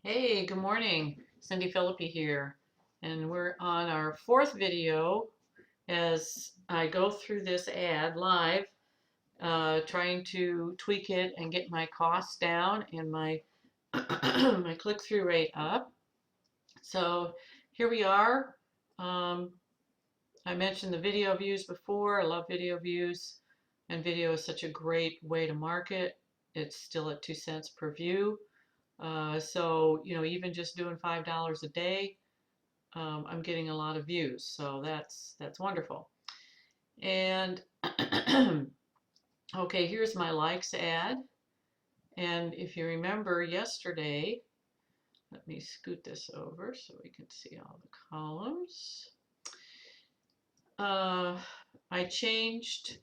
Hey, good morning. Cindy Philippi here. And we're on our fourth video as I go through this ad live, trying to tweak it and get my costs down and my my click-through rate up. So here we are. Um, I mentioned the video views before. I love video views, and video is such a great way to market. It's still at 2 cents per view. So, even just doing $5 a day, I'm getting a lot of views. So that's wonderful. And okay, here's my likes ad. And if you remember yesterday, let me scoot this over so we can see all the columns. Uh, I changed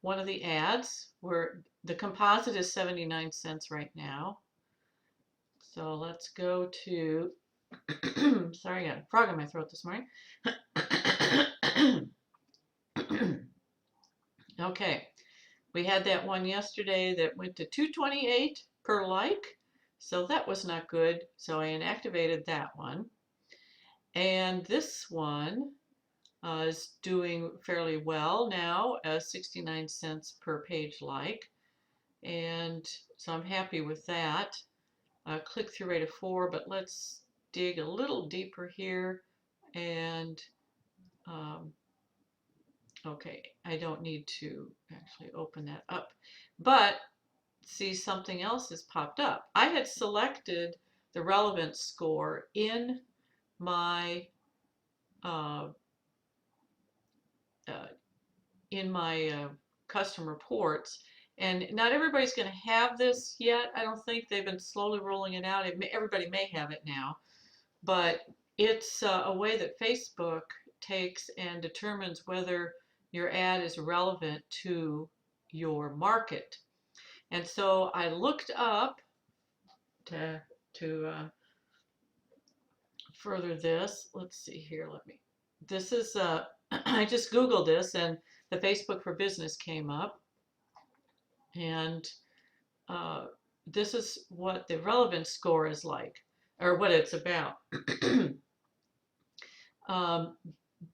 one of the ads where the composite is 79 cents right now. So let's go to sorry, I got a frog in my throat this morning. Okay, we had that one yesterday that went to 228 per like, so that was not good. So I inactivated that one. And this one is doing fairly well now, 69 cents per page like. And so I'm happy with that. Click-through rate of 4, but let's dig a little deeper here and um, okay, I don't need to actually open that up. But see, something else has popped up. I had selected the relevance score my uh, uh, in my custom reports, and not everybody's going to have this yet. I don't think they've been slowly rolling it out. Everybody may have it now, but it's a way that Facebook takes and determines whether your ad is relevant to your market. And so I looked up to further this. Let's see here. This is, I just Googled this and the Facebook for Business came up. And uh, this is what the relevance score is like, or what it's about. um,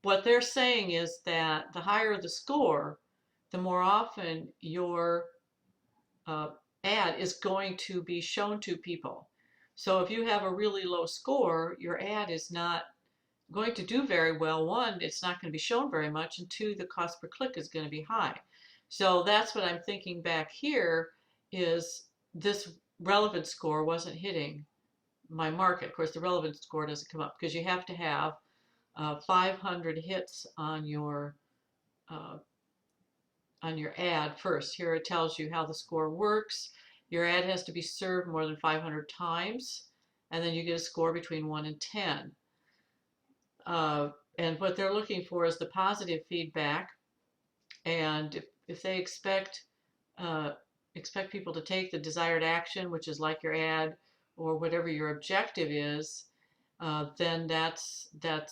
what they're saying is that the higher the score, the more often your uh, ad is going to be shown to people. So if you have a really low score, your ad is not going to do very well. One, it's not going to be shown very much, and two, the cost per click is going to be high. So that's what I'm thinking back here is this relevance score wasn't hitting my market. Of course, the relevance score doesn't come up because you have to have 500 hits uh, on your ad first. Here it tells you how the score works. Your ad has to be served more than 500 times, and then you get a score between 1 and 10. And what they're looking for is the positive feedback. And if they uh, expect people to take the desired action, which is like your ad or whatever your objective is, then that's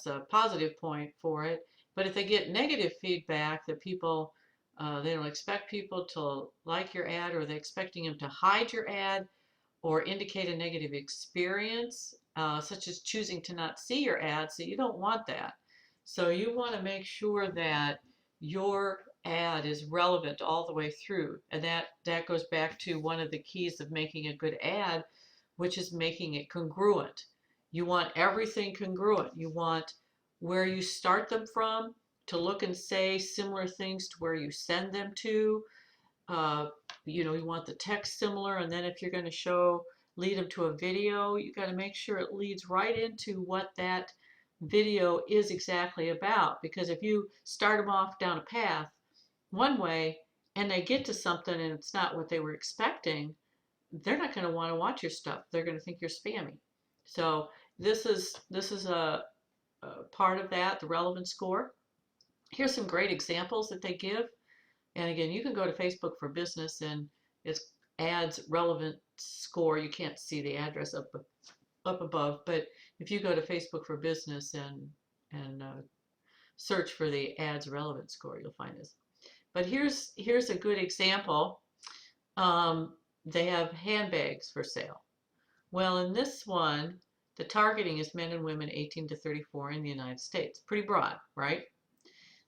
a positive point for it. But if they get negative feedback that they don't expect people to like your ad, or they're expecting them to hide your ad or indicate a negative experience, such as choosing to not see your ad, so you don't want that. So you want to make sure that your ad is relevant all the way through. And that goes back to one of the keys of making a good ad, which is making it congruent. You want everything congruent. You want where you start them from to look and say similar things to where you send them to. Uh, you want the text similar, and then if you're going to lead them to a video, you got to make sure it leads right into what that video is exactly about. Because if you start them off down a path one way and they get to something and it's not what they were expecting, they're not going to want to watch your stuff. They're going to think you're spammy. So this is a part of that, the relevance score. Here's some great examples that they give. And again, you can go to Facebook for Business and it's ads relevant score. You can't see the address up above, but if you go to Facebook for Business and search for the ads relevant score, you'll find this. But here's a good example. They have handbags for sale. Well, in this one, the targeting is men and women 18 to 34 in the United States. Pretty broad, right?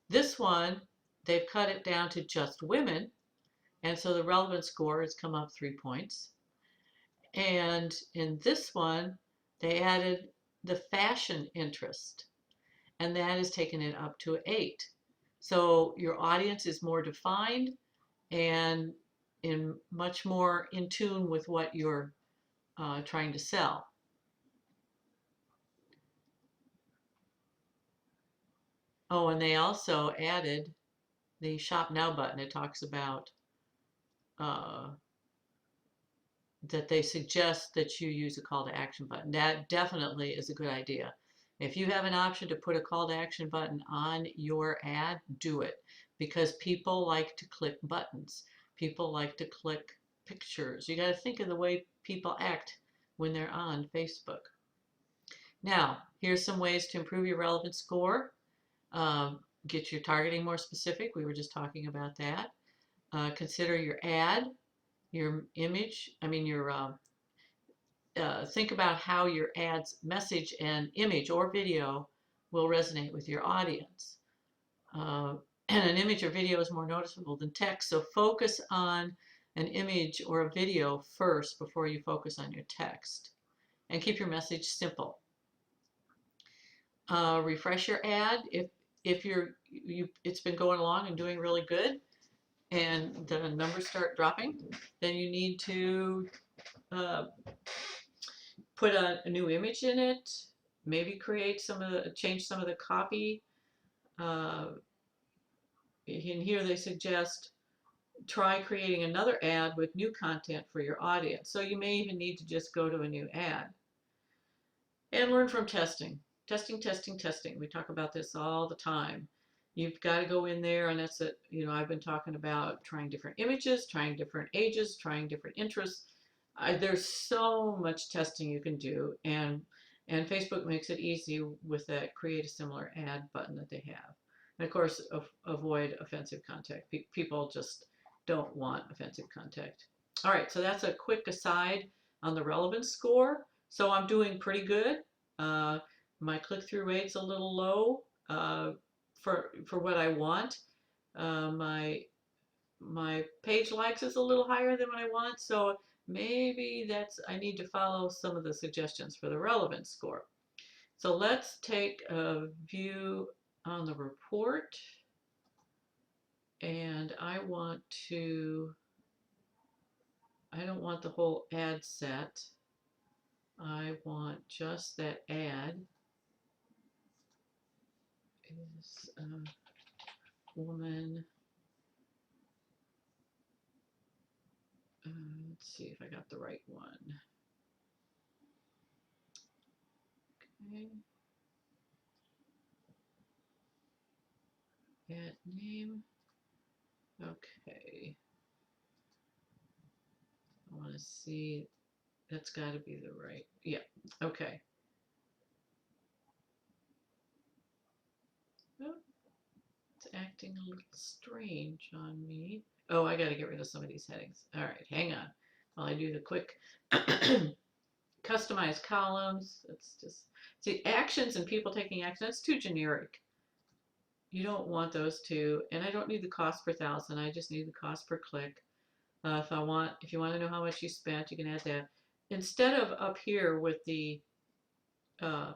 This one, they've cut it down to just women, and so the relevance score has come up 3 points. And in this one, they added the fashion interest, and that has taken it up to 8. So your audience is more defined and in much more in tune with what you're trying to sell. Oh, and they also added the Shop Now button. It talks about uh, that they suggest that you use a call to action button. That definitely is a good idea. If you have an option to put a call to action button on your ad, do it, because people like to click buttons. People like to click pictures. You got to think of the way people act when they're on Facebook. Now, here's some ways to improve your relevance score. Get your targeting more specific. We were just talking about that. Consider your ad, your image, think about how your ad's message and image or video will resonate with your audience. And an image or video is more noticeable than text, so focus on an image or a video first before you focus on your text. And keep your message simple. Refresh your ad if it's been going along and doing really good, and the numbers start dropping, then you need to uh, put a new image in it, maybe change some of the copy. In here they suggest try creating another ad with new content for your audience. So you may even need to just go to a new ad. And learn from testing. Testing, testing, testing. We talk about this all the time. You've got to go in there, and that's it. I've been talking about trying different images, trying different ages, trying different interests. There's so much testing you can do, and Facebook makes it easy with that create a similar ad button that they have. And of course, avoid offensive content. People just don't want offensive content. All right, so that's a quick aside on the relevance score. So I'm doing pretty good. Uh, my click-through rate's a little low for what I want. My page likes is a little higher than what I want, so maybe I need to follow some of the suggestions for the relevance score. So let's take a view on the report, and I don't want the whole ad set. I want just that ad is a woman. Let's see if I got the right one. Okay. Ad name. Okay. I want to see. That's got to be the right. Yeah. Okay. Oh, it's acting a little strange on me. Oh, I got to get rid of some of these headings. All right, hang on while I do the quick customize columns. It's just, see, actions and people taking action, that's too generic. You don't want those two, and I don't need the cost per thousand. I just need the cost per click. If you want to know how much you spent, you can add that. Instead of up here with the uh,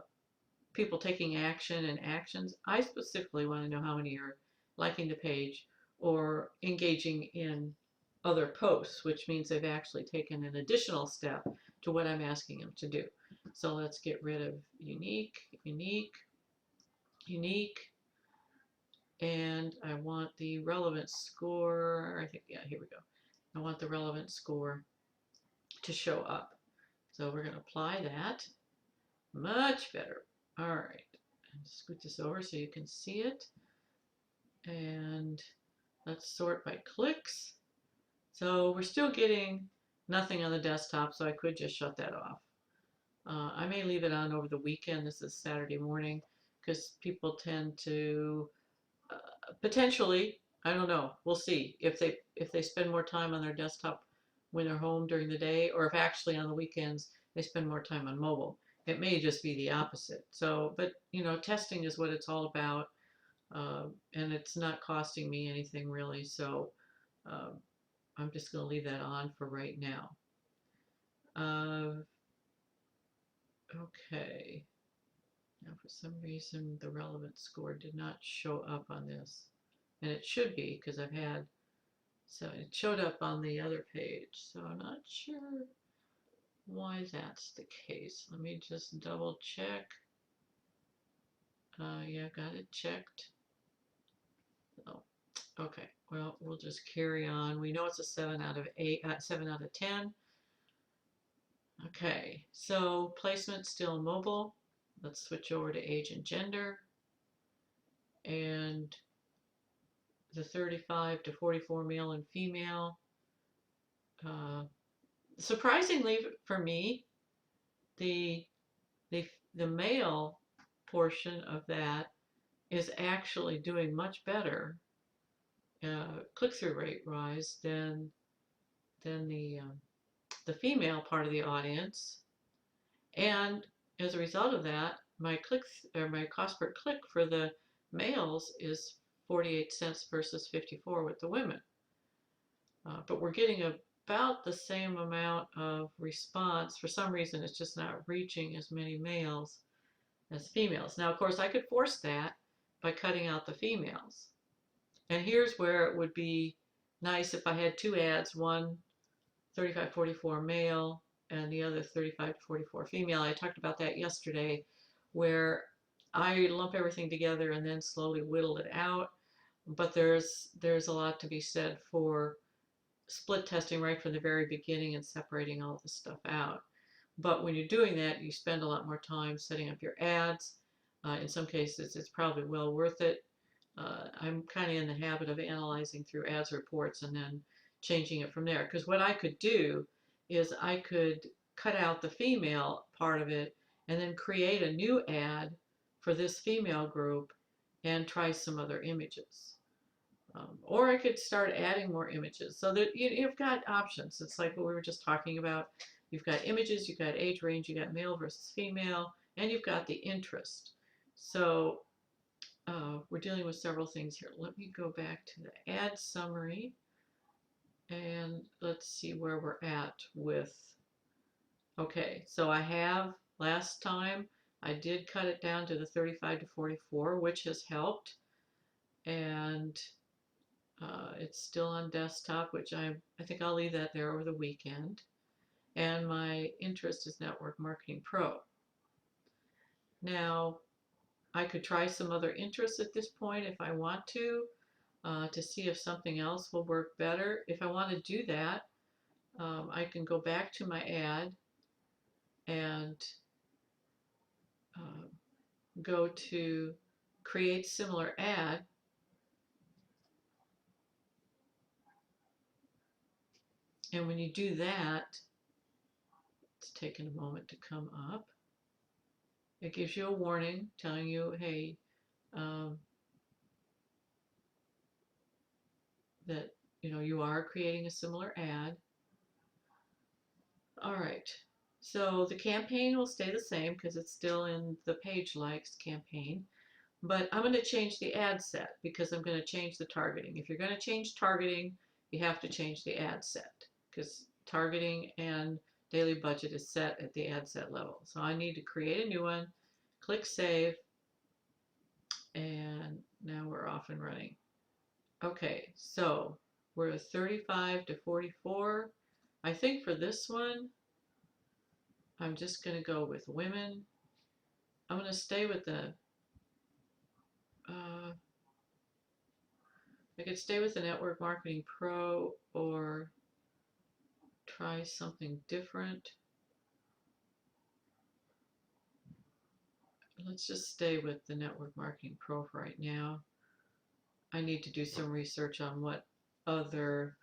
people taking action and actions, I specifically want to know how many are liking the page or engaging in other posts, which means they've actually taken an additional step to what I'm asking them to do. So let's get rid of unique, unique, unique, and I want the relevance score. I think, yeah, here we go. I want the relevance score to show up. So we're going to apply that. Much better. All right. Scoot this over so you can see it. And let's sort by clicks. So we're still getting nothing on the desktop, so I could just shut that off. I may leave it on over the weekend. This is Saturday morning because people tend to potentially, I don't know, we'll see if they spend more time on their desktop when they're home during the day, or if actually on the weekends they spend more time on mobile. It may just be the opposite. So, but you know, testing is what it's all about, and it's not costing me anything really. So, um, I'm just going to leave that on for right now. Uh, okay. Now, for some reason, the relevant score did not show up on this, and it should be because I've had, so it showed up on the other page. So I'm not sure why that's the case. Let me just double check. Yeah, got it checked. Oh, okay. Well, we'll just carry on. We know it's a 7 out of 8, 7 out of 10. Okay, so placement still mobile. Let's switch over to age and gender. And the 35 to 44 male and female. Surprisingly for me, the, the male portion of that is actually doing much better click-through rate rise than the female part of the audience. And as a result of that, my my cost per click for the males is 48 cents versus 54 with the women. But we're getting about the same amount of response. For some reason, it's just not reaching as many males as females. Now, of course, I could force that by cutting out the females. And here's where it would be nice if I had two ads, one 35-44 male and the other 35-44 female. I talked about that yesterday, where I lump everything together and then slowly whittle it out. But there's a lot to be said for split testing right from the very beginning and separating all the stuff out. But when you're doing that, you spend a lot more time setting up your ads. In some cases, it's probably well worth it. I'm kind of in the habit of analyzing through ads reports and then changing it from there. Because what I could do is I could cut out the female part of it and then create a new ad for this female group and try some other images. Or I could start adding more images so that you've got options. It's like what we were just talking about. You've got images, you've got age range, you've got male versus female, and you've got the interest. So we're dealing with several things here. Let me go back to the ad summary and let's see where we're at with, okay, so I have, last time I did cut it down to the 35 to 44, which has helped. And it's still on desktop, which I think I'll leave that there over the weekend. And my interest is Network Marketing Pro. Now, I could try some other interests at this point if I want to see if something else will work better. If I want to do that, I can go back to my ad and go to create similar ad. And when you do that, it's taking a moment to come up. It gives you a warning telling you, hey, that you are creating a similar ad. All right, so the campaign will stay the same because it's still in the page likes campaign, but I'm going to change the ad set because I'm going to change the targeting. If you're going to change targeting, you have to change the ad set because targeting and daily budget is set at the ad set level. So I need to create a new one, click save, and now we're off and running. Okay, so we're at 35 to 44. I think for this one, I'm just going to go with women. I'm going to stay with the, I could stay with the Network Marketing Pro or try something different. Let's just stay with the Network Marketing Pro for right now. I need to do some research on what other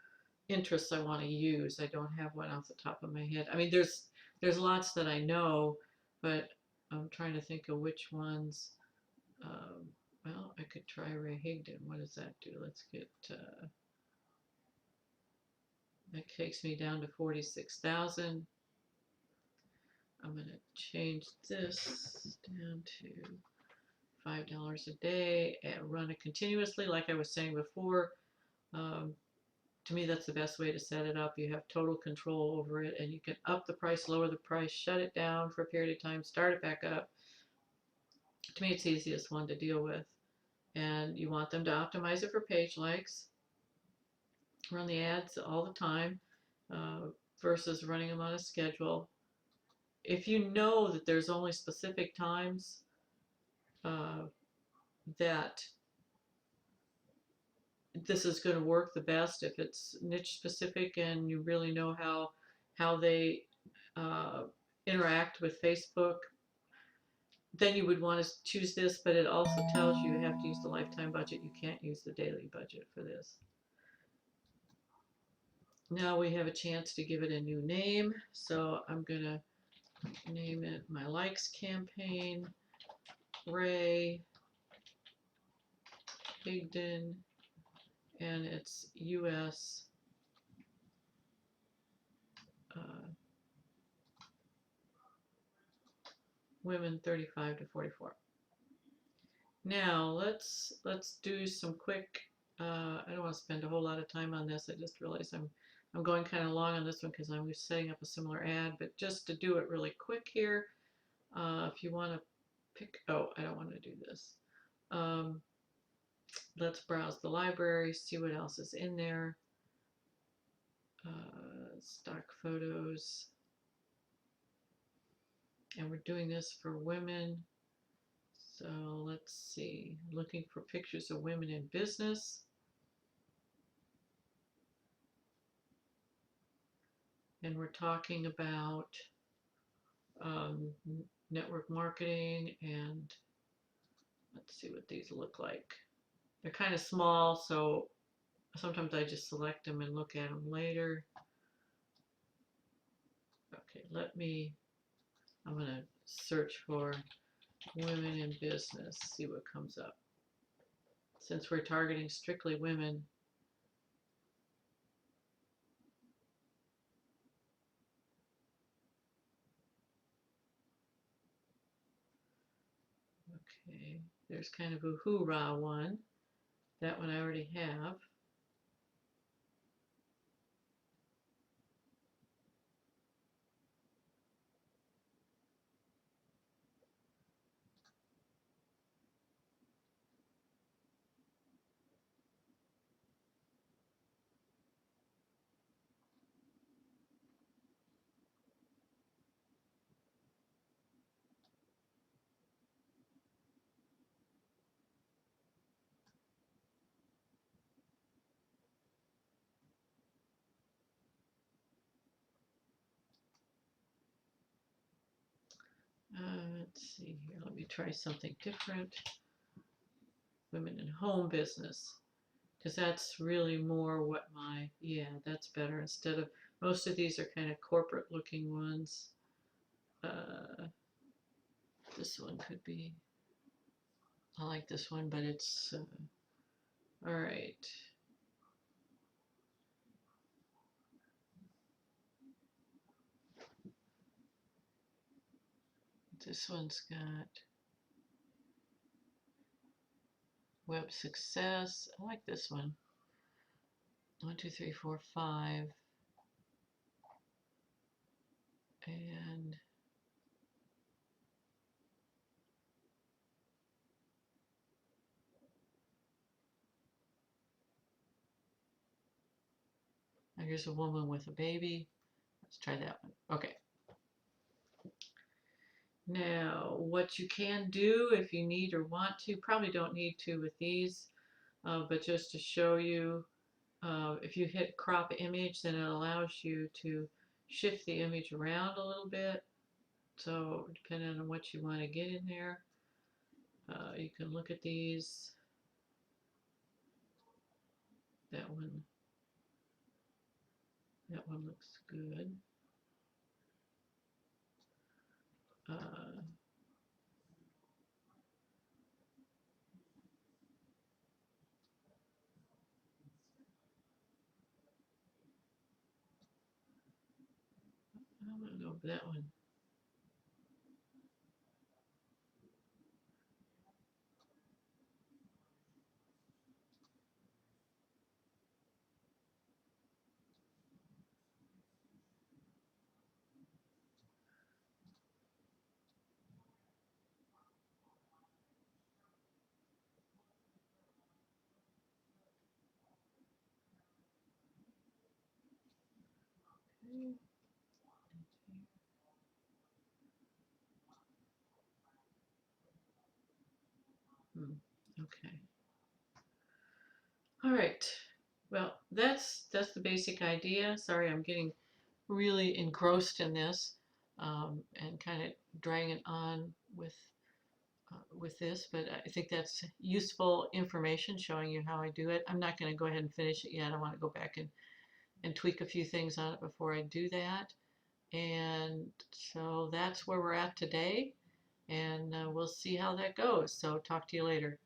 interests I want to use. I don't have one off the top of my head. I mean, there's lots that I know, but I'm trying to think of which ones. Well, I could try Ray Higdon. What does that do? Let's get, that takes me down to 46,000. I'm going to change this down to $5 a day and run it continuously. Like I was saying before, to me, that's the best way to set it up. You have total control over it, and you can up the price, lower the price, shut it down for a period of time, start it back up. To me, it's the easiest one to deal with. And you want them to optimize it for page likes, run the ads all the time, versus running them on a schedule. If you know that there's only specific times that this is going to work the best, if it's niche specific and you really know how they interact with Facebook, then you would want to choose this, but it also tells you have to use the lifetime budget. You can't use the daily budget for this. Now we have a chance to give it a new name, so I'm going to name it My Likes Campaign, Ray Higdon, and it's US women 35 to 44. Now let's do some quick. I don't want to spend a whole lot of time on this. I just realized I'm going kind of long on this one because I'm setting up a similar ad. But just to do it really quick here, if you want to pick. Oh, I don't want to do this. Let's browse the library, see what else is in there. Stock photos. And we're doing this for women. So let's see, looking for pictures of women in business. And we're talking about network marketing, and let's see what these look like. They're kind of small, so sometimes I just select them and look at them later. Okay, I'm going to search for women in business, see what comes up. Since we're targeting strictly women, okay, there's kind of a hoorah one. That one I already have. Let's see here. Let me try something different. Women in home business. Because that's really more what yeah, that's better. Instead of, most of these are kind of corporate looking ones. This one could be, I like this one, but it's, all right. This one's got web success. I like this one. 1, 2, 3, 4, 5. And here's a woman with a baby. Let's try that one. Okay. Now, what you can do if you need or want to, probably don't need to with these, but just to show you, if you hit crop image, then it allows you to shift the image around a little bit. So depending on what you want to get in there, you can look at these. That one looks good. I'm gonna go for that one. Okay. All right. Well, that's the basic idea. Sorry, I'm getting really engrossed in this and kind of dragging on with this, but I think that's useful information showing you how I do it. I'm not going to go ahead and finish it yet. I want to go back and tweak a few things on it before I do that. And so that's where we're at today, and we'll see how that goes. So talk to you later.